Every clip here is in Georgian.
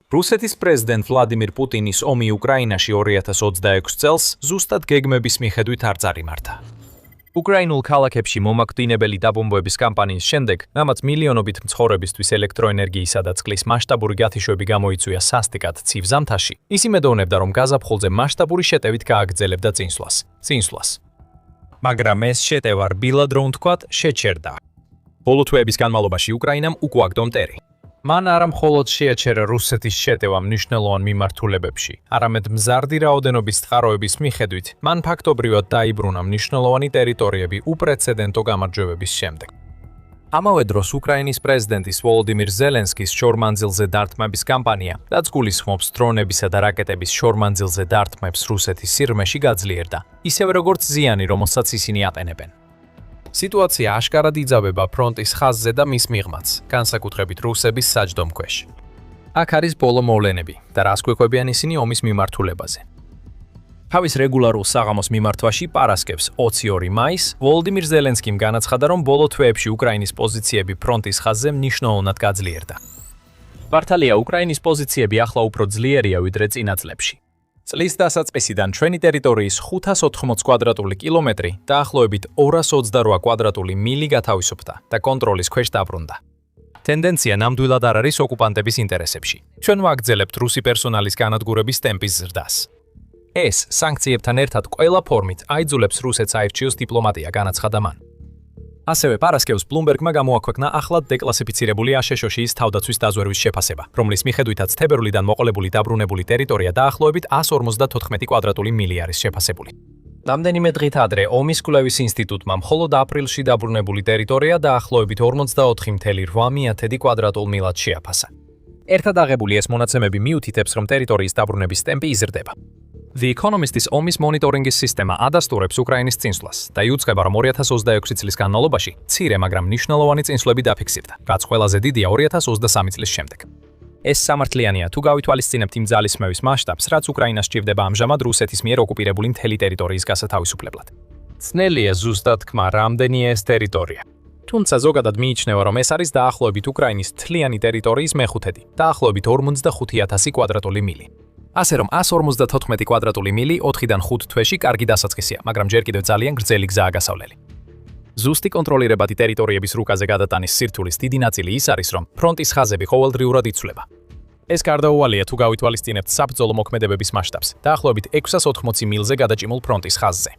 რუსეთის პრეზიდენტ ვლადიმირ პუტინის ომი უკრაინაში 2026 წელს ზუსტად გეგმების მიხედვით არ წარიმართა. უკრაინულ ქალაქებში მომაკვდინებელი დაბომბვების კამპანიის შემდეგ, რამაც მილიონობით მცხოვრებისთვის ელექტროენერგიისა და წყლის მასშტაბური გათიშვები გამოიწვია სასტიკად ცივ ზამთარში, ის იმედოვნებდა, რომ გაზაფხულზე მასშტაბური შეტევით გააგრძელებდა წინსვლას. მაგრამ ეს შეტევა რბილად რომ ვთქვათ, შეჩერდა. ბოლო თვეების განმავლობაში უკრაინამ უკვაკდო მტერი. მან არა მხოლოდ შეაჩერა რუსეთის შეტევა მნიშვნელოვან მიმართულებებში, არამედ მზარდი რაოდენობის წყაროების მიხედვით, მან ფაქტობრივად დაიბრუნა მნიშვნელოვანი ტერიტორიები უპრეცედენტო გამარჯვებების შემდეგ. ამავე დროს უკრაინის პრეზიდენტის ვოლოდიმირ ზელენსკის შორმანძილზე დარტყმების კამპანია, რაც გულისხმობს დრონებისა და რაკეტების შორმანძილზე დარტყმებს რუსეთის სიღრმეში გაძლიერდა, ისევე როგორც ზიანი, რომელსაც ისინი აყენებენ. სიტუაცია აშკარად იძაბება ფრონტის ხაზზე და მის მიღმაც, განსაკუთრებით რუსების საჯდომ ქვეშ. აქ არის ბოლო მოვლენები და რას გვეკვებიან ისინი ომის მიმართულებაზე. თავის რეგულარულ საღამოს მიმართვაში პარასკევს 22 მაისს ვოლოდიმირ ზელენსკიმ განაცხადა, რომ ბოლო თვეებში უკრაინის პოზიციები ფრონტის ხაზზე მნიშვნელოვნად გაძლიერდა. მართალია, უკრაინის პოზიციები ახლა უფრო ძლიერია ვიდრე წინა წლებში. წლის დასაწყისიდან ჩვენი ტერიტორიის 580 კვადრატული კილომეტრი დაახლოებით 228 კვადრატული მილი გათავისუფლდა და კონტროლის ქვეშ დაბრუნდა. ტენდენცია ნამდვილად არ არის ოკუპანტების ინტერესებში. ჩვენ ვაგრძელებთ რუსი პერსონალის განადგურების ტემპის ზრდას. ეს სანქციებთან ერთად ყველა ფორმით აიძულებს რუსეთს აირჩიოს დიპლომატია, განაცხადა მან. ასევე პარასკევს ბლუმბერგმა გამოაქვეყნა ახლად დეკლასიფიცირებული აშშ-ის თავდაცვის დაზვერვის შეფასება, რომლის მიხედვითაც თებერვლიდან მოყოლებული დაბრუნებული ტერიტორია დაახლოებით 154 კვადრატული მილი არის შეფასებული. რამდენიმე დღით ადრე ომის კვლევის ინსტიტუტმა მხოლოდ აპრილში დაბრუნებული ტერიტორია დაახლოებით 44.8 კვადრატულ მილად შეაფასა. ერთად აღებული ეს მონაცემები მიუთითებს, რომ ტერიტორიის დაბრუნების ტემპი იზრდება. The Economist-ის ომის მონიტორინგის სისტემა ადასტურებს უკრაინის წინსვლას და იუწყება, რომ 2026 წლის განმავლობაში მცირე, მაგრამ მნიშვნელოვანი წინსვლები დაფიქსირდა, რაც ყველაზე დიდია 2023 წლის შემდეგ. ეს სამართლიანია, თუ გავითვალისწინებთ იმ ძალისხმევის მასშტაბს, რაც უკრაინას სჭირდება ამჟამად რუსეთის მიერ ოკუპირებული მთელი ტერიტორიის გასათავისუფლებლად. ძნელია ზუსტად თქმა, რამდენია ეს ტერიტორია. თუმცა ზოგადად მიიჩნევა, რომ ეს არის დაახლოებით უკრაინის მთლიანი ტერიტორიის მეხუთედი, დაახლოებით 45,000 კვადრატული მილი. ასე რომ 154 კვადრატული მილი 4-დან 5 თვეში კარგი დასაწყისია, მაგრამ ჯერ კიდევ ძალიან გრძელი გზაა გასავლელი. ზუსტი კონტროლირებადი ტერიტორიების რუკაზე გადატანის სირთულის დიდი ნაწილი ის არის, რომ ფრონტის ხაზები ყოველდღიურად იცვლება. ეს გარდაუვალია, თუ გავითვალისწინებთ საბრძოლო მოქმედებების მასშტაბს, დაახლოებით 680 მილზე გადაჭიმულ ფრონტის ხაზზე.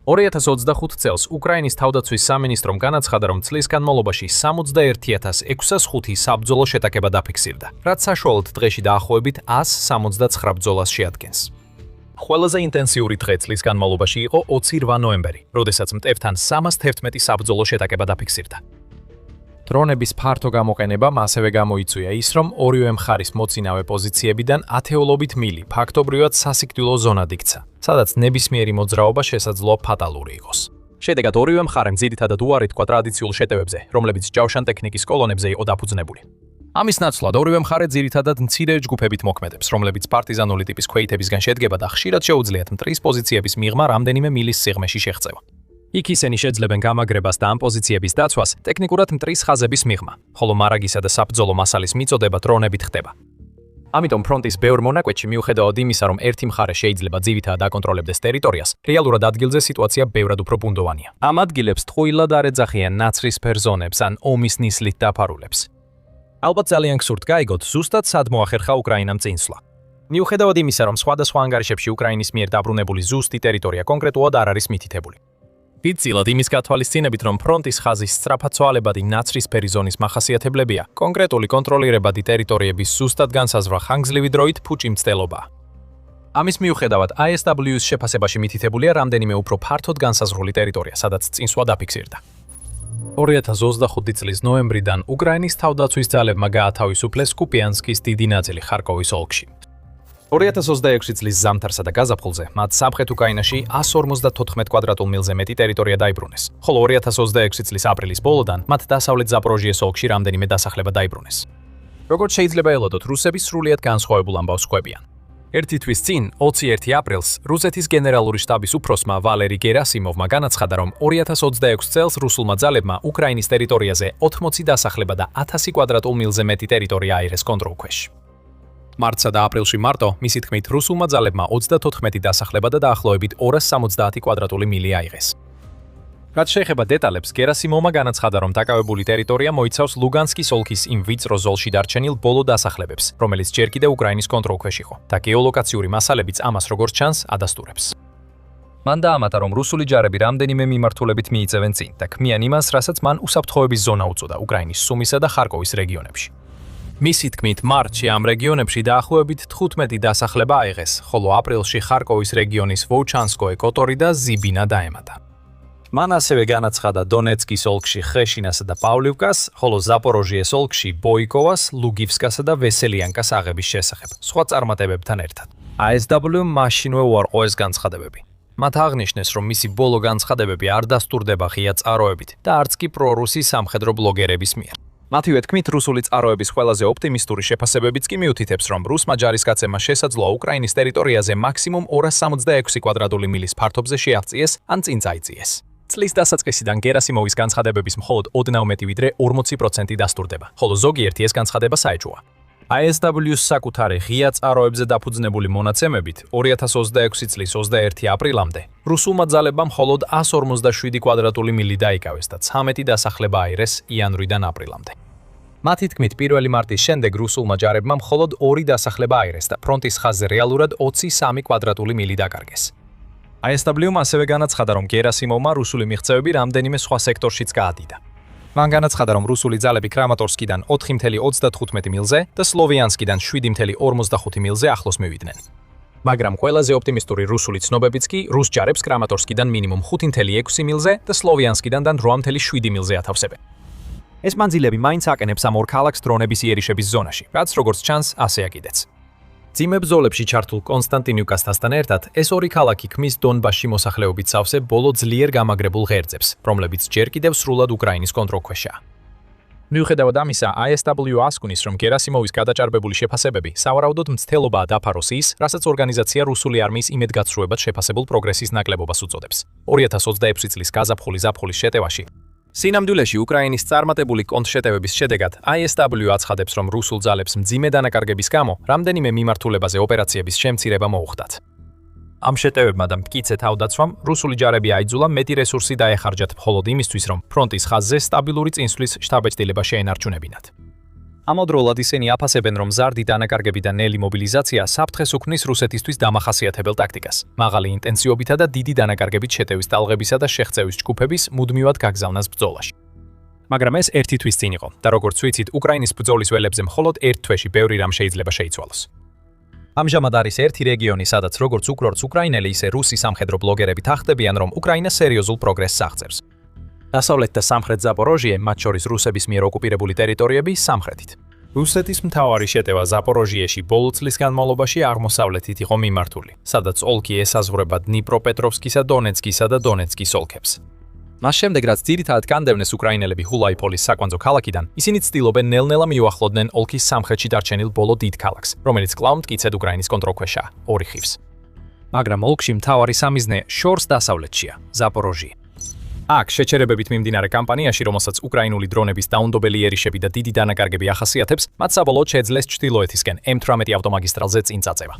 2025 წელს უკრაინის თავდაცვის სამინისტრომ განაცხადა, რომ წლის განმავლობაში 61,605 საბრძოლო შეტაკება დაფიქსირდა, რაც საშუალოდ დღეში დაახლოებით 179 ბრძოლას შეადგენს. ყველაზე ინტენსიური დღე წლის განმავლობაში იყო 28 ნოემბერი, როდესაც მტევთან 311 საბრძოლო შეტაკება დაფიქსირდა. დრონების ფართო გამოყენებამ ასევე გამოიწვია ის, რომ ორივე მხარის მოცინავე პოზიციებიდან ათეულობით მილი ფაქტობრივად სასიკვდილო ზონად იქცა, სადაც ნებისმიერი მოძრაობა შესაძლოა ფატალური იყოს. შედეგად ორივე მხარემ ძირითადად უარი თქვა ტრადიციულ შეტევებზე, რომლებიც ჯავშან ტექნიკის კოლონებზე იყო დაფუძნებული. ამის ნაცვლად ორივე მხარე ძირითადად მცირე ჯგუფებით მოქმედებს, რომლებიც პარტიზანული ტიპის ქვეითებისგან შედგება და ხშირად შეუძლიათ მტრის პოზიციების მიღმა რამდენიმე მილის სიღრმეში შეღწევა. იქ ისინი შეძლებენ გამაგრებას და ამ პოზიციების დაცვას ტექნიკურად მტრის ხაზების მიღმა, ხოლო მარაგისა და საბრძოლო მასალის მიწოდება დრონებით ხდება. ამიტომ ფრონტის ბევრ მონაკვეთში მიუხედავად იმისა, რომ ერთი მხარე შეიძლება ძირითადად აკონტროლებდეს ტერიტორიას, რეალურად ადგილზე სიტუაცია ბევრად უფრო ბუნდოვანია. ამ ადგილებს ტყუილად არ ეძახიან ნაცრისფერ ზონებს ან ომის ნისლით დაფარულებს. ალბათ ძალიან გსურთ გაიგოთ, ზუსტად სად მოახერხა უკრაინამ წინსვლა. მიუხედავად იმისა, რომ სხვადასხვა ანგარიშებში უკრაინის მიერ დაბრუნებული ზუსტი ტერიტორია კონკრეტულად არ არის მითითებული. დიდწილად იმის გათვალისწინებით, რომ ფრონტის ხაზის სწრაფაცვალებადი ნაცრისფერი ზონის მახასიათებლებია, კონკრეტული კონტროლირებადი ტერიტორიების ზუსტად განსაზღვრა ხანგრძლივი დროით ფუჭი მცდელობაა. ამის მიუხედავად, ISW-ის შეფასებაში მითითებულია რამდენიმე უფრო ფართოდ განსაზღვრული ტერიტორია, სადაც წინსვლა დაფიქსირდა. 2025 წლის ნოემბრიდან უკრაინის თავდაცვის ძალებმა გაათავისუფლეს კუპიანსკის დიდი ნაწილი ხარკოვის ოლქში. 2026 წლის ზამთარსა და გაზაფხულზე მათ სამხრეთ უკრაინაში 154 კვადრატულ მილზე მეტი ტერიტორია დაიბრუნეს, ხოლო 2026 წლის აპრილის ბოლოდან მათ დასავლეთ ზაპოროჟიეს ოლქში რამდენიმე დასახლება დაიბრუნეს. როგორც შეიძლება ელოდოთ, რუსები სრულიად განსხვავებულ ამბავს ხვებიან. ერთი თვის წინ, 21 აპრილს, რუსეთის გენერალური შტაბის უფროსმა ვალერი გერასიმოვმა განაცხადა, რომ 2026 წელს რუსულმა ძალებმა უკრაინის ტერიტორიაზე 80 დასახლება და 1000 კვადრატულ მილზე მეტი ტერიტორია აიღეს კონტროლქვეშ. მარტსა და აპრილში მარტო, მისი თქმით, რუსულმა ძალებმა 34 დასახლება და დაახლოებით 270 კვადრატული მილი აიღეს. რაც შეეხება დეტალებს, გერასიმოვმა განაცხადა, რომ დაკავებული ტერიტორია მოიცავს ლუგანსკის ოლქის იმ ვიწრო ზოლში დარჩენილ ბოლო დასახლებებს, რომელიც ჯერ კიდევ უკრაინის კონტროლქვეშ იყო და გეოლოკაციური მასალებიც ამას როგორც ჩანს ადასტურებს. მან დაამატა, რომ რუსული ჯარები რამდენიმე მიმართულებით მიიწევენ წინ და ქმნიან იმას, რასაც მან უსაფრთხოების ზონა უწოდა უკრაინის სუმისა და ხარკოვის რეგიონებში. მისი თქმით, მარტში ამ რეგიონებში დაახლოებით 15 დასახლება აიღეს, ხოლო აპრილში ხარკოვის რეგიონის ვოუჩანსკოე კოტორი და ზიბინა დაემატა. მან ასევე განაცხადა დონეცკის ოლქში ხეშინასა და პავლივკას, ხოლო ზაპოროჟიეს ოლქში ბოიკოვას, ლუგივსკასა და ვესელიანკას აღების შესახებ, სხვა წარმატებებთან ერთად. ASW მაშინვე უარყო ეს განცხადებები. მათ აღნიშნეს, რომ მისი ბოლო განცხადებები არ დასტურდება ღია წყაროებით და არც კი პრორუსი სამხედრო ბლოგერების მიერ. მათივე თქმით, რუსული წყაროების ყველაზე ოპტიმისტური შეფასებებიც კი მიუთითებს, რომ რუსმა ჯარისკაცებმა შესაძლოა უკრაინის ტერიტორიაზე მაქსიმუმ 266 კვადრატული მილის ფართობზე შეაღწიეს ან წინ წაიწიეს. წლის დასაწყისიდან გერასიმოვის განცხადებების მხოლოდ ოდნავ მეტი ვიდრე 40% დასტურდება, ხოლო ზოგიერთი ეს განცხადება საეჭვოა. ASW-ს საკუთარი ღია წყაროებზე დაფუძნებული მონაცემებით 2026 წლის 21 აპრილამდე რუსულმა ძალებმა მხოლოდ 157 კვადრატული მილი დაიკავეს და 13 დასახლება აიღეს იანვრიდან აპრილამდე. მათი თქმით, 1 მარტის შემდეგ რუსულმა ჯარებმა მხოლოდ 2 დასახლება აიღეს და ფრონტის ხაზზე რეალურად 23 კვადრატული მილი დაკარგეს. ASW-მ ასევე განაცხადა, რომ გერასიმოვმა რუსული მიღწევები რამდენიმე სხვა სექტორშიც გაადიდა. მან განაცხადა, რომ რუსული ძალები კრამატორსკიდან 4.35 მილზე და სლოვიანსკიდან 7.45 მილზე ახლოს მივიდნენ. მაგრამ ყველაზე ოპტიმისტური რუსული ცნობებიც კი რუს ჯარებს კრამატორსკიდან მინიმუმ 5.6 მილზე და სლოვიანსკიდან 8.7 მილზე ათავსებენ. ეს მანძილები მაინც აკენებს ამ ორ ქალაქს დრონების იერიშების ზონაში, რაც როგორც ჩანს, ასეა კიდეც. ძიმე ბრძოლებში ჩართულ კონსტანტინიუკასთან ერთად ეს ორი ქალაქი ქმნის დონბასში მოსახლეობით სავსე ბოლო ძლიერ გამაგრებულ ღერძებს, რომლებიც ჯერ კიდევ სრულად უკრაინის კონტროლქვეშაა. მიუხედავად ამისა, ASW ასკუნის, რომ გერასიმოვის გადაჭარბებული შეფასებები სავარაუდოდ მცდელობაა დაფაროს ის, რასაც ორგანიზაცია რუსული არმიის იმედგაცრუებად შეფასებულ პროგრესის ნაკლებობას უწოდებს. 2026 წლის გაზაფხულის ზაფხულის შეტევაში სინამდვილეში უკრაინის წარმატებული კონტრშეტევების შედეგად ASW აცხადებს, რომ რუსულ ძალებს მძიმე დანაკარგების გამო რამდენიმე მიმართულებაზე ოპერაციების შემცირება მოუხდათ. ამ შეტევებმა და მტკიცე თავდაცვამ რუსული ჯარები აიძულა მეტი რესურსი დაეხარჯათ მხოლოდ იმისთვის, რომ ფრონტის ხაზზე სტაბილური წინსვლის შტაბ-ჭდილება შეენარჩუნებინათ. ამავდროულად ისინი აფასებენ, რომ ზარდი დანაკარგები და ნელი მობილიზაცია საფრთხეს უქმნის რუსეთისთვის დამახასიათებელ ტაქტიკას, მაღალი ინტენსივობითა და დიდი დანაკარგებით შეტევის ტალღებისა და შეღწევის ჯგუფების მუდმივად გაგზავნას ბრძოლაში. მაგრამ ეს ერთი თვის წინ იყო და როგორც ვიცით, უკრაინის ბრძოლის ველებზე მხოლოდ ერთ თვეში ბევრი რამ შეიძლება შეიცვალოს. ამჟამად არის ერთი რეგიონი, სადაც როგორც უკრაინელი, ისე რუსი სამხედრო ბლოგერები თახდებიან, რომ უკრაინა სერიოზულ პროგრესს აღწევს. დასავლეთ და სამხრეთ ზაპოროჟიე, მათ შორის რუსების მიერ ოკუპირებული ტერიტორიები სამხრეთით. რუსეთის მთავარი შეტევა ზაპოროჟიეში ბოლო წლის განმავლობაში აღმოსავლეთით იყო მიმართული, სადაც ოლქი ესაზღვრება დნიპროპეტროვსკისა, დონეცკისა და დონეცკის ოლქებს. მას შემდეგ, რაც ძირითადად კანდევნეს უკრაინელები ჰულაიპოლის საკვანძო ქალაქიდან, ისინი ცდილობენ ნელ-ნელა მიუახლოვდნენ ოლქის სამხრეთში დარჩენილ ბოლო დიდ ქალაქს, რომელიც კვლავ მტკიცედ უკრაინის კონტროლქვეშაა, ორი ხივს. მაგრამ ოლქში მთავარი სამიზნე შორს დასავლეთშია, ზაპოროჟიე. აქ შეჩერებებით მიმდინარე კამპანიაში, რომელსაც უკრაინული დრონების დაუნდობელი იერიშები და დიდი დანაკარგები ახასიათებს, მათ საბოლოოდ შეძლეს ჩრდილოეთისკენ M18 ავტომაგისტრალზე წინ წაწევა.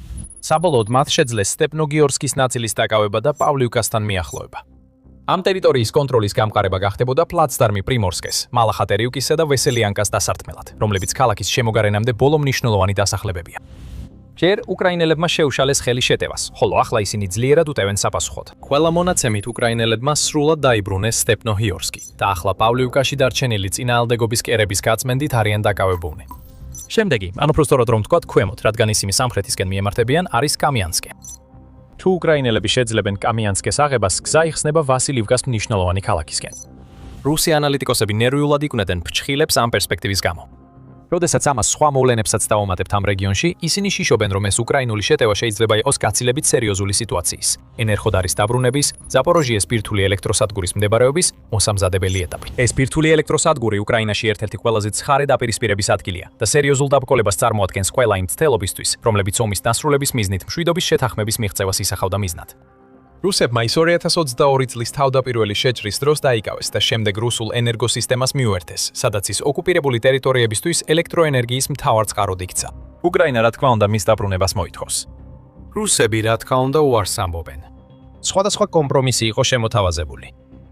საბოლოოდ მათ შეძლეს სტეპნოგიორსკის ნაწილის დაკავება და პავლივკასთან მიახლოება. ამ ტერიტორიის კონტროლის გამყარება გახდებოდა პლაცდარმი პრიმორსკეს, მალახატერიუკისა და ვესელიანკას დასარტყმელად, რომლებიც ქალაქის შემოგარენამდე ბოლო მნიშვნელოვანი დასახლებებია. ჯერ უკრაინელებმა შეუშალეს ხელი შეტევას, ხოლო ახლა ისინი ძლიერად უტევენ საპასუხოდ. ყველა მონაცემით უკრაინელებმა სრულად დაიბრუნეს სტეპნოგიორსკი და ახლა პავლივკაში დარჩენილი წინააღმდეგობის კერების გაწმენდით არიან დაკავებულნი. შემდეგი, ან უფრო სწორად რომ ვთქვათ, ქვემოთ, რადგან ისინი სამხრეთისკენ მიემართებიან, არის კამიანსკე. თუ უკრაინელები შეძლებენ კამიანსკეს აღებას, გზა იხსნება ვასილივკას მნიშვნელოვანი ქალაქისკენ. რუსი ანალიტიკოსები ნერვიულად იკვნენ ფრჩხილებს ამ პერსპექტივის გამო. როდესაც ამას სხვა მოვლენებსაც დავუმატებთ ამ რეგიონში, ისინი შიშობენ, რომ ეს უკრაინული შეტევა შეიძლება იყოს გაცილებით სერიოზული სიტუაციის, ენერგოდარის დაბრუნების, ზაპოროჟიეს ბირთვული ელექტროსადგურის მდებარეობის მოსამზადებელი ეტაპი. ეს ბირთვული ელექტროსადგური უკრაინაში ერთ-ერთი ყველაზე ცხარე დაპირისპირების ადგილია და სერიოზულ დაბრკოლებას წარმოადგენს ყველა იმ მცდელობისთვის, რომლებიც ომის დასრულების მიზნით მშვიდობის შეთანხმების მიღწევას ისახავდა მიზნად. რუსებმა ის 2022 წლის თავდაპირველი შეჭრის დროს დაიკავეს და შემდეგ რუსულ ენერგოსისტემას მიუერთეს, სადაც ის ოკუპირებული ტერიტორიებისთვის ელექტროენერგიის მთავარ წყაროდ იქცა. უკრაინა რა თქმა უნდა მის დაბრუნებას მოითხოვს. რუსები რა თქმა უნდა უარს ამბობენ. სხვადასხვა კომპრომისი იყო შემოთავაზებული.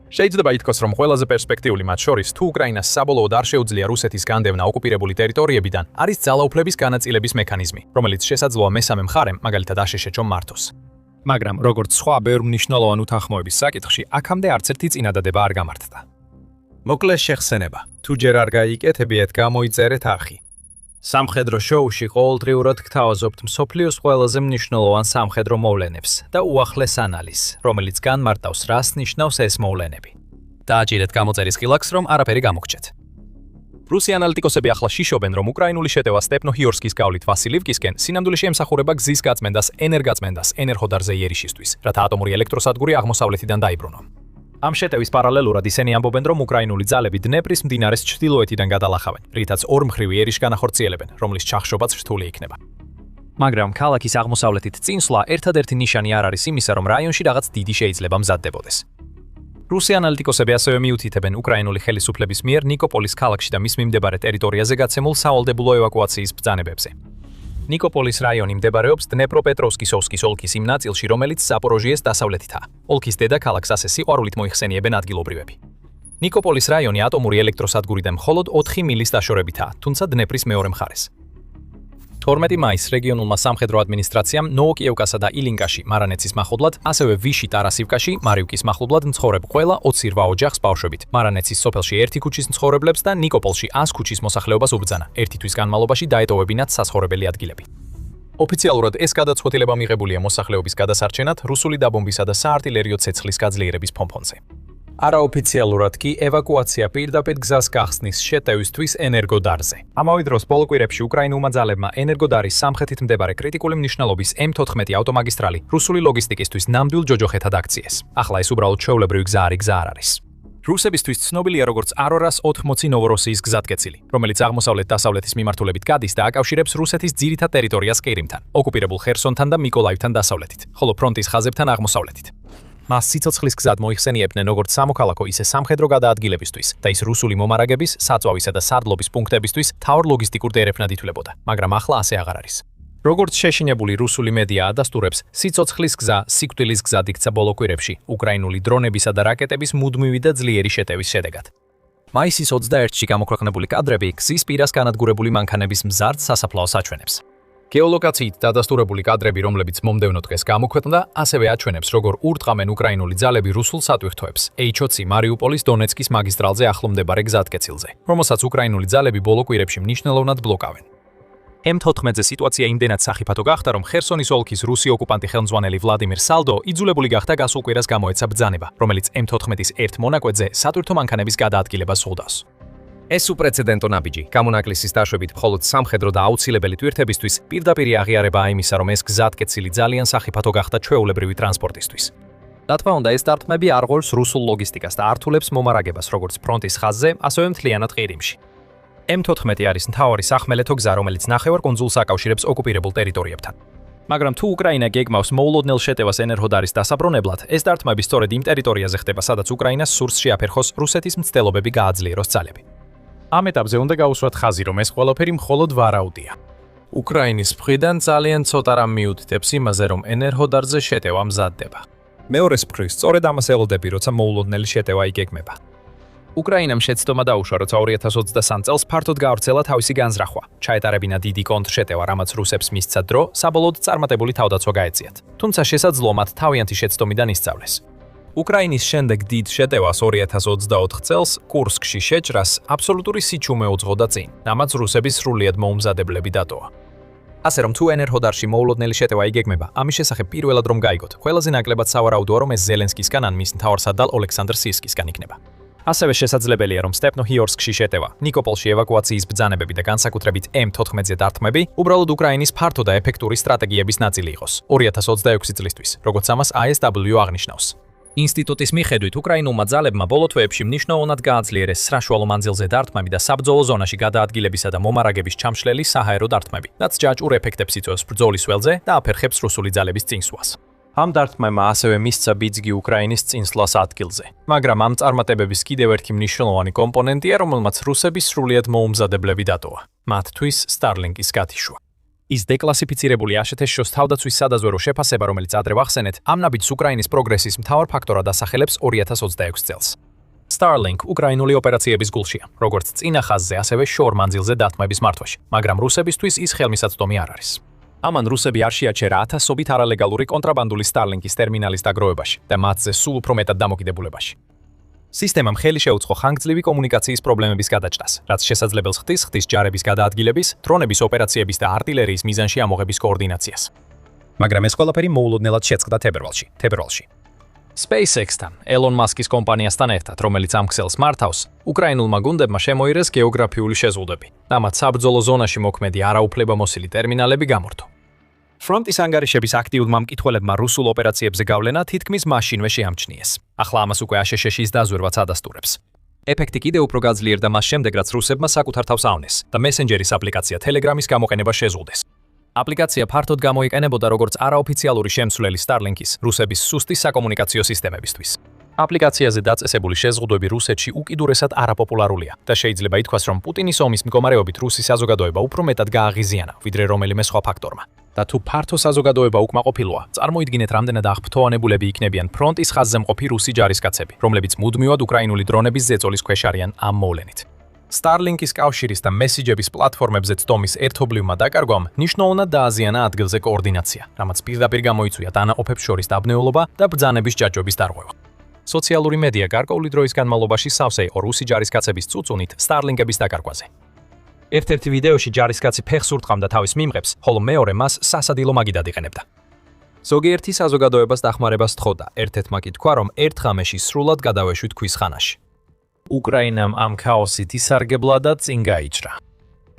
შეიძლება ითქვას, რომ ყველაზე პერსპექტიული მათ შორის, თუ უკრაინას საბოლოოდ არ შეუძლია რუსეთის განდევნა ოკუპირებული ტერიტორიებიდან, არის ძალაუფლების განაწილების მექანიზმი, რომელიც შესაძლოა მესამე მხარემ, მაგალითად აშშ-ს მართოს. მაგრამ როგორც სხვა ბევრ მნიშვნელოვან უთანხმოების საკითხში, აქამდე არც ერთი წინადადება არ გამართდა. მოკლე შეხსენება. თუ ჯერ არ გაიკეთებიათ, გამოიწერეთ არხი. სამხედრო შოუში ყოველდღიურად გთავაზობთ მსოფლიოს ყველაზე მნიშვნელოვან სამხედრო მოვლენებს და უახლეს ანალიზს, რომელიც განმარტავს, რას ნიშნავს ეს მოვლენები. დააჭირეთ გამოწერის ხილაკს, რომ არაფერი გამოგჩეთ. რუსი ანალიტიკოსები ახლა შიშობენ, რომ უკრაინული შეტევა სტეპნოჰიორსკის გავლით ვასილივკისკენ სინამდვილეში ემსახურება გზის გაწმენდას ენერგაწმენდას ენერგოდარზე იერიშისთვის, რათა ატომური ელექტროსადგური აღმოსავლეთიდან დაიბრუნო. ამ შეტევის პარალელურად ისინი ამბობენ, რომ უკრაინული ძალები დნეპრის მდინარეს ჩრდილოეთიდან გადალახავენ, რითაც ორმხრივი იერიშს განახორციელებენ, რომლის ჩახშობაც რთული იქნება. მაგრამ ქალაქის აღმოსავლეთით წინსვლა ერთადერთი ნიშანი არ არის იმისა, რომ რაიონში რაღაც დიდი შეიძლება მზადდებოდეს. რუსი ანალიტიკოსები ასევე მიუთითებენ უკრაინული ხელისუფლების მიერ ნიკოპოლის ქალაქში და მის მიმდებარე ტერიტორიაზე გაცემულ სავალდებულო ევაკუაციის ბრძანებებზე. ნიკოპოლის რაიონი მდებარეობს დნეპროპეტროვსკის ოლქის იმ ნაწილში, რომელიც ზაპოროჟიეს დასავლეთითაა. ოლქის დედაქალაქს ასე სიყვარულით მოიხსენიებენ ადგილობრივები. ნიკოპოლის რაიონი ატომური ელექტროსადგურიდან მხოლოდ 4 მილის დაშორებითაა, თუმცა დნეპრის მეორე მხარეს. 12 მაისს რეგიონულმა სამხედრო ადმინისტრაციამ ნოოკიევკასა და ილინკაში, მარანეცის მახლობლად, ასევე ვიში ტარასივკაში, მარიუკის მახლობლად მცხოვრებ ყველა 28 ოჯახს ბავშვებით, მარანეცის სოფელში 1 ქუჩის მცხოვრებლებს და ნიკოპოლში 100 ქუჩის მოსახლეობას უბრძანა, 1 თვის განმავლობაში დაეტოვებინათ საცხოვრებელი ადგილები. ოფიციალურად ეს გადაწყვეტილება მიღებულია მოსახლეობის გადასარჩენად რუსული დაბომბისა და საარტილერიო ცეცხლის გაძლიერების ფონფონზე. არაოფიციალურად კი ევაკუაცია პირდაპირ გზას გახსნის შეტევისთვის ენერგოდარზე. ამავე დროს ბოლო კვირებში უკრაინულმა ძალებმა ენერგოდარის სამხრეთით მდებარე კრიტიკული მნიშვნელობის M14 ავტომაგისტრალი რუსული ლოგისტიკისთვის ნამდვილ ჯოჯოხეთად აქციეს. ახლა ეს უბრალოდ ჩვეულებრივი გზა არ არის. რუსებისთვის ცნობილია როგორც R280 ნოვოროსიის გზატკეცილი, რომელიც აღმოსავლეთ-დასავლეთის მიმართულებით გადის და აკავშირებს რუსეთის ძირითად ტერიტორიას ყირიმთან, ოკუპირებულ ხერსონთან და მიკოლაივთან დასავლეთით, ხოლო ფრონტის ხაზებთან აღმოსავლეთით. მას სიცოცხლის გზად მოიხსენიებდნენ როგორც სამოქალაქო, ისე სამხედრო გადაადგილებისთვის და ის რუსული მომარაგების, საწვავისა და სარდლობის პუნქტებისთვის თავარ ლოგისტიკურ დერეფნად ითვლებოდა, მაგრამ ახლა ასე აღარ არის. როგორც შეშინებული რუსული მედია ადასტურებს, სიცოცხლის გზა სიკვდილის გზად იქცა ბოლო კვირებში უკრაინული დრონებისა და რაკეტების მუდმივი და ძლიერი შეტევის შედეგად. მაისის 21-ში გამოქვეყნებული კადრები გზის პირას განადგურებული მანქანების მზარდ სასაფლაოს აჩვენებს. გეოლოკაციით დადასტურებული კადრები, რომლებიც მომდევნო დღეს გამოქვეყნდა, ასევე აჩვენებს, როგორ ურტყამენ უკრაინული ძალები რუსულ სატვირთოებს HOC მარიუპოლის დონეცკის მაგისტრალზე ახლო მდებარე გზატკეცილზე, რომელსაც უკრაინული ძალები ბოლო კვირებში მნიშვნელოვნად ბლოკავენ. M14-ზე სიტუაცია იმდენად სახიფათო გახდა, რომ ხერსონის ოლქის რუსი ოკუპანტი ხელმძღვანელი ვლადიმირ სალდო იძულებული გახდა გასულ კვირას გამოეცა ბრძანება, რომელიც M14-ის ერთ მონაკვეთზე სატვირთო მანქანების გადაადგილებას ხვდავს. ეს უპრეცედენტო ნაბიჯი, გამონაკლისის დაშვებით მხოლოდ სამხედრო და აუცილებელი თვირთებისთვის, პირდაპირი აღიარებაა იმისა, რომ ეს გზატკეცილი ძალიან სახიფათო გახდა ჩვეულებრივი ტრანსპორტისთვის. რა თქმა უნდა, ეს დარტყმები არ ღორს რუსულ ლოგისტიკას და ართულებს მომარაგებას როგორც ფრონტის ხაზზე, ასევე მთლიანად ყირიმში. M14 არის მთავარი სახმელეთო გზა, რომელიც ნახევარკუნძულს აკავშირებს ოკუპირებულ ტერიტორიებთან. მაგრამ თუ უკრაინა გეგმავს მოულოდნელ შეტევას ენერგოდარის დასაბრუნებლად, ეს დარტყმები სწორედ იმ ტერიტორიაზე ხდება, სადაც უკრაინას სურს შეაფერხოს რუსეთის მცდელობები გააძლიეროს ძალები. ამ ეტაპზე უნდა გაუსვათ ხაზი, რომ ეს ყველაფერი მხოლოდ ვარაუდია. უკრაინის მხრიდან ძალიან ცოტა რამ მიუთითებს იმაზე, რომ ენერგოდარზე შეტევა მზადდება. მეორეს მხრივ, სწორედ ამას ელოდები, როცა მოულოდნელი შეტევა იგეგმება. უკრაინამ შეცდომა დაუშვა, როცა 2023 წელს ფართოდ გაავრცელა თავისი განზრახვა, ჩაეტარებინა დიდი კონტრშეტევა, რამაც რუსებს მისცა დრო, საბოლოოდ წარმატებული თავდაცვა გაეწიათ. თუმცა შესაძლოა მათ თავიანთი შეცდომიდან ისწავლეს. უკრაინის შემდეგ დიდ შეტევას 2024 წელს კურსკში შეჭრას აბსოლუტური სიჩუმე უძღოდა წინ, რამაც რუსების სრულიად მოუმზადებლები დატოვა. ასე რომ თუ ენერგოდარში მოულოდნელი შეტევა იგეგმება, ამის შესახებ პირველად რომ გაიგოთ, ყველაზე ნაკლებად სავარაუდოა, რომ ეს ზელენსკისგან ან მის მთავარსარდალ ოლექსანდრ სირსკისგან იქნება. ასევე შესაძლებელია, რომ სტეპნოჰიორსკში შეტევა, ნიკოპოლში ევაკუაციის ბრძანებები და განსაკუთრებით M14-ზე დარტყმები უბრალოდ უკრაინის ფართო და ეფექტური სტრატეგიების ნაწილი იყოს 2026 წლისთვის, როგორც ამას ISW აღნიშნავს. ინსტიტუტის მიხედვით, უკრაინულმა ძალებმა ბოლო თვეებში მნიშვნელოვნად გააძლიერეს საშუალო მანძილზე დარტყმები და საბრძოლო ზონაში გადაადგილებისა და მომარაგების ჩამშლელი საჰაერო დარტყმები, რაც ჯაჭვურ ეფექტებს იწვევს ბრძოლის ველზე და აფერხებს რუსული ძალების წინსვლას. ამ დარტყმებმა ასევე მისცა ბიძგი უკრაინის წინსვლას ადგილზე. მაგრამ ამ წარმატებების კიდევ ერთი მნიშვნელოვანი კომპონენტია, რომელმაც რუსების სრულიად მოუმზადებლები დატოვა. მათთვის Starlink-ის გათიშვა. ის დეკლასიფიცირებული აშთშ-ს თავდაცვის სადაზვერო შეფასება, რომელიც ადრე ვახსენეთ, ამ ნაბიჯს უკრაინის პროგრესის მთავარ ფაქტორად ასახელებს 2026 წელს. Starlink უკრაინული ოპერაციების გულშია, როგორც წინა ხაზზე, ასევე შორ მანძილზე დათმების მართვაში, მაგრამ რუსებისთვის ის ხელმისაწვდომი არ არის. ამან რუსები არ შეაჩერა ათასობით არალეგალური კონტრაბანდული Starlink-ის ტერმინალის დაგროვებაში და მათზე სულ უფრო მეტად დამოკიდებულებაში. სისტემამ ხელი შეუწყო ხანგრძლივი კომუნიკაციის პრობლემების გადაჭრას, რაც შესაძლებელს ხდის ღვთის ჯარების გადაადგილების, დრონების ოპერაციების და არტილერიის მიზანში ამოღების კოორდინაციას. მაგრამ ეს ყველაფერი მოულოდნელად შეწყდა თებერვალში. SpaceX-თან, Elon Musk-ის კომპანიასთან ერთად, რომელიც ამ ქსელს მართავს, უკრაინულმა გუნდებმა შემოიღეს გეოგრაფიული შეზღუდვები. ამათ საბრძოლო ზონაში მოქმედი არაუფლებამოსილი ტერმინალები გამორთო. ფრონტის ანგარიშების აქტიურმა მკითხველებმა რუსულ ოპერაციებზე გავლენა თითქმის მაშინვე შეამჩნიეს. ახლა ამას უკვე აშშ-ის დაზვერვაც ადასტურებს. ეფექტი კიდევ უფრო გაძლიერდა მას შემდეგ, რაც რუსებმა საკუთარ თავს ავნეს და მესენჯერის აპლიკაცია Telegram-ის გამოყენება შეზღუდეს. აპლიკაცია ფართოდ გამოიყენებოდა როგორც არაოფიციალური შემცვლელი Starlink-ის, რუსების სუსტი საკომუნიკაციო სისტემებისთვის. აპლიკაციაზე დაწესებული შეზღუდვები რუსეთში უკიდურესად არაპოპულარულია და შეიძლება ითქვას, რომ პუტინის ომის მდგომარეობით რუსი საზოგადოება უფრო მეტად გააღიზიანა, ვიდრე რომელიმე სხვა ფაქტორმა. და თუ ფართო საზოგადოება უკმაყოფილოა, წარმოიდგინეთ, რამდენად აღფრთოვანებულები იქნებიან ფრონტის ხაზზე მყოფი რუსი ჯარისკაცები, რომლებიც მუდმივად უკრაინული დრონების ზეწოლის ქვეშ არიან ამ მოვლენით. Starlink-ის კავშირის და მესიჯების პლატფორმებზე ცდომის ერთობლივმა დაკარგვამ მნიშვნელოვნად დააზიანა ადგილზე კოორდინაცია, რამაც პირდაპირ გამოიწვია დანაყოფებს შორის დაბნეულობა და ბრძანების ჯაჭვების დარღვევა. სოციალური მედია გარკვეული დროის განმავლობაში სავსე იყო რუსი ჯარისკაცების წუწუნით Starlink-ების დაკარგვაზე. ერთ-ერთი ვიდეოში ჯარისკაცი ფეხს ურტყამდა თავის მიმღებს, ხოლო მეორე მას სასადილო მაგიდად იყენებდა. ზოგიერთი საზოგადოებას დახმარებას თხოვდა, ერთ-ერთმა კი თქვა, რომ ერთ ღამეში სრულად გადავეშვით ქვის ხანაში. უკრაინამ ამ ქაოსით ისარგებლა და წინ გაიჭრა.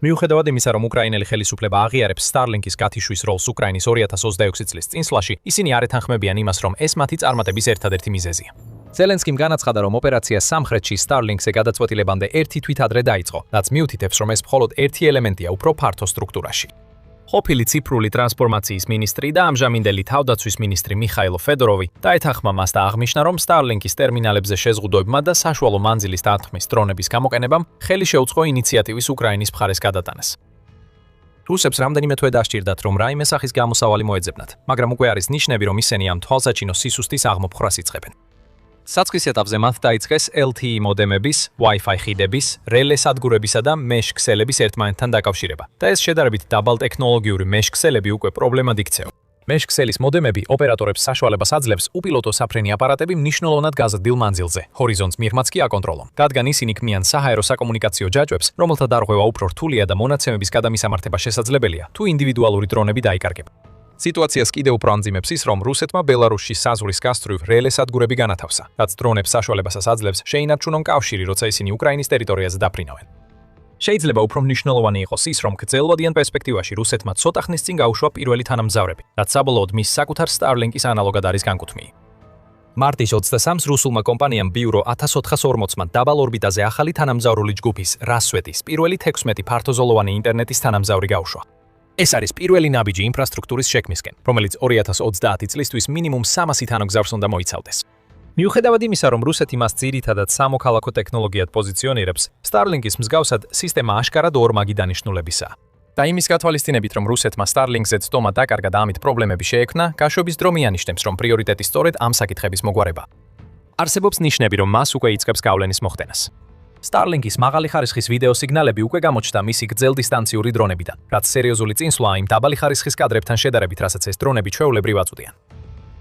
მიუხედავად იმისა, რომ უკრაინელი ხელისუფლება აღიარებს Starlink-ის გათიშვის როლს უკრაინის 2026 წლის წინსვლაში, ისინი არ ეთანხმებიან იმას, რომ ეს მათი წარმატების ერთადერთი მიზეზია. ზელენსკიმ განაცხადა, რომ ოპერაცია სამხრეთში Starlink-ზე გადაწყვეტილებამდე ერთი თვით ადრე დაიწყო, რაც მიუთითებს, რომ ეს მხოლოდ ერთი ელემენტია უფრო ფართო სტრუქტურაში. ყოფილი ციფრული ტრანსფორმაციის მინისტრი და ამჟამინდელი თავდაცვის მინისტრი მიხაილო ფედოროვი დაეთანხმა მას და აღნიშნა, რომ Starlink-ის ტერმინალებზე შეზღუდვებმა და საშუალო მანძილის დათმის დრონების გამოყენებამ ხელი შეუწყო ინიციატივის უკრაინის მხარეს გადატანას. რუსებს რამდენიმე თვე დასჭირდათ, რომ რაიმე სახის გამოსავალი მოეძებნათ, მაგრამ უკვე არის ნიშნები, რომ ისინი ამ თვალსაჩინო სისუსტის აღმოფხვრას იწყებენ. საწყის ეტაპზე მათ დაიწყეს LTE მოდემების, Wi-Fi ხიდების, რელე სადგურებისა და mesh ქსელების ერთმანეთთან დაკავშირება. და ეს შედარებით დაბალ ტექნოლოგიური mesh ქსელები უკვე პრობლემად იქცევა. mesh ქსელის მოდემები ოპერატორებს საშუალებას აძლევს უპილოტო საფრენი აპარატები მნიშვნელოვნად გაზრდილ მანძილზე, ჰორიზონტს მიღმაც კი აკონტროლონ. რადგან ისინი ქმნიან საჰაერო საკომუნიკაციო ჯაჭვებს, რომელთა დარღვევა უფრო რთულია და მონაცემების გადამისამართება შესაძლებელია, თუ ინდივიდუალური დრონები დაიკარგება. სიტუაციას კიდევ უფრო ამძიმებს ის, რომ რუსეთმა ბელარუსში საზღვრის გასწვრივ რელე სადგურები განათავსა, რაც დრონებს საშუალებასაც აძლევს შეინარჩუნონ კავშირი, როცა ისინი უკრაინის ტერიტორიაზე დაფრინავენ. შეიძლება უფრო მნიშვნელოვანი იყოს ის, რომ გრძელვადიან პერსპექტივაში რუსეთმა ცოტა ხნის წინ გაუშვა პირველი თანამგზავრები, რაც საბოლოოდ მის საკუთარ Starlink-ის ანალოგად არის განკუთვნილი. მარტის 23-ს რუსულმა კომპანიამ ბიურო 1440-მან დაბალ ორბიტაზე ახალი თანამგზავრული ჯგუფის Rassvet-ის პირველი 16 ფართოზოლოვანი ინტერნეტის თანამგზავრი გაუშვა. ეს არის პირველი ნაბიჯი ინფრასტრუქტურის შექმნისკენ, რომელიც 2030 წლისთვის მინიმუმ 300 თანამგზავრს უნდა მოიცავდეს. მიუხედავად იმისა, რომ რუსეთი მას ძირითადად სამოქალაქო ტექნოლოგიად პოზიციონირებს, Starlink-ის მსგავსად სისტემა აშკარად ორმაგი დანიშნულებისაა. და იმის გათვალისწინებით, რომ რუსეთმა Starlink-ზე ცდომა დაკარგა და ამით პრობლემები შეექმნა, გაშვების დრო მიანიშნებს, რომ პრიორიტეტი სწორედ ამ საკითხების მოგვარება. არსებობს ნიშნები, რომ მას უკვე იწყებს გავლენის მოხდენას. Starlink-ის მაღალი ხარისხის ვიდეო სიგნალები უკვე გამოჩნდა მისი გრძელდისტანციური დრონებიდან, რაც სერიოზული წინსვლაა იმ დაბალი ხარისხის კადრებთან შედარებით, რასაც ეს დრონები ჩვეულებრივ აწვდიან.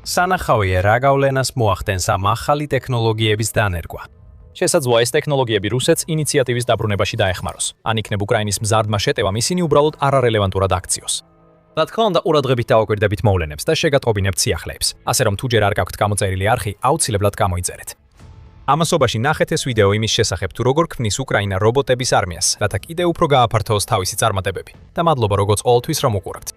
სანახავია, რა გავლენას მოახდენს ამ ახალი ტექნოლოგიების დანერგვა. შესაძლოა ეს ტექნოლოგიები რუსეთს ინიციატივის დაბრუნებაში დაეხმაროს. ან იქნებ უკრაინის მზარდმა შეტევამ ისინი უბრალოდ არარელევანტურად აქციოს. რა თქმა უნდა, ყურადღებით დავაკვირდებით მოვლენებს და შეგატყობინებთ სიახლეებს, ასე რომ თუ ჯერ არ გაქვთ გამოწერილი არხი, აუცილებლად გამოიწერეთ. ამასობაში ნახეთ ეს ვიდეო იმის შესახებ, თუ როგორ ქმნის უკრაინა რობოტების არმიას, რათა კიდევ უფრო გააფართოოს თავისი წარმატებები. და მადლობა როგორც ყოველთვის, რომ უყურებთ.